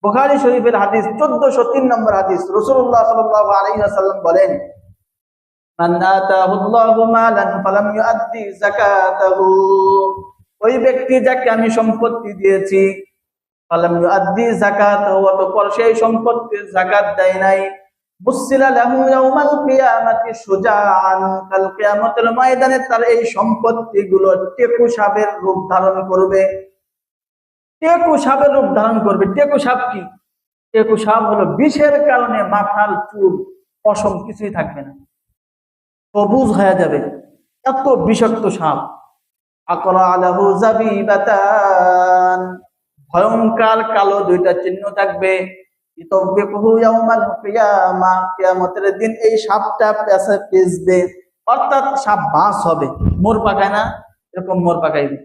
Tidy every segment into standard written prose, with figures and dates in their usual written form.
বুখারী শরীফের হাদিস 1403 নম্বর হাদিস। রাসূলুল্লাহ সাল্লাল্লাহু আলাইহি ওয়াসাল্লাম বলেন, মান আতাহুল্লাহু মালান ফালাম ইউআদ্দি যাকাতাহু, ওই ব্যক্তি যাকে আমি সম্পত্তি দিয়েছি, ফালাম ইউআদ্দি যাকাতাহু, অতঃপর সেই সম্পত্তির যাকাত দেয় নাই, মুসিলা লাহু ইয়াউমাল কিয়ামাতি সুজাআন, কাল কিয়ামতের ময়দানে তার এই সম্পত্তিগুলো টেকু সাপের রূপ ধারণ করবে। টেকু সাপের রূপ ধারণ করবে। টেকু সাপ কি? টেকু সাপ হলো বিষের কারণে মাথার চুল, পশম কিছুই থাকবে না, সবুজ হয়ে যাবে, এত বিষাক্ত সাপ। আকরা আলাহু জাবিবাতান, ভয়ঙ্কর কালো দুইটা চিহ্ন থাকবে। ইতাবিকুহু ইয়াউমাল কিয়ামা, কিয়ামতের দিন এই সাপটা পেছে পেছবে, অর্থাৎ সাপ বাস হবে, মোর পাকায় না, এরকম মোর পাকাইবে।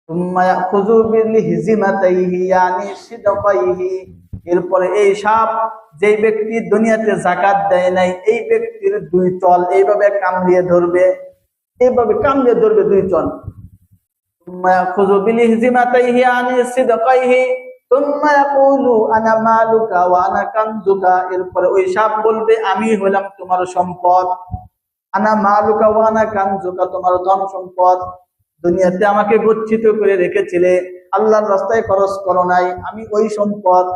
সুম্মা ইয়াখুযু বিলহিজিমাতাইহি ইয়ানি সিদকাইহি, এরপরে এই সাপ, যেই ব্যক্তি দুনিয়াতে যাকাত দেয় নাই, এই ব্যক্তির দুই চল এইভাবে কামড়িয়ে ধরবে, এইভাবে কামড়িয়ে ধরবে দুই চল। সুম্মা ইয়াখুযু বিলহিজিমাতাইহি ইয়ানি সিদকাইহি সুম্মা ইয়াকুলু আনা মালুকা ওয়া আনা কানজুকা, এরপরে ওই সাপ বলবে, আমি হলাম তোমার সম্পদ, আনা মালুকা ওয়া আনা কানজুকা, তোমার ধন সম্পদ, দুনিয়াতে আমাকে গচ্ছিত করে রেখেছিলে, আল্লাহর রাস্তায় খরচ করো নাই, আমি ওই সম্পদ।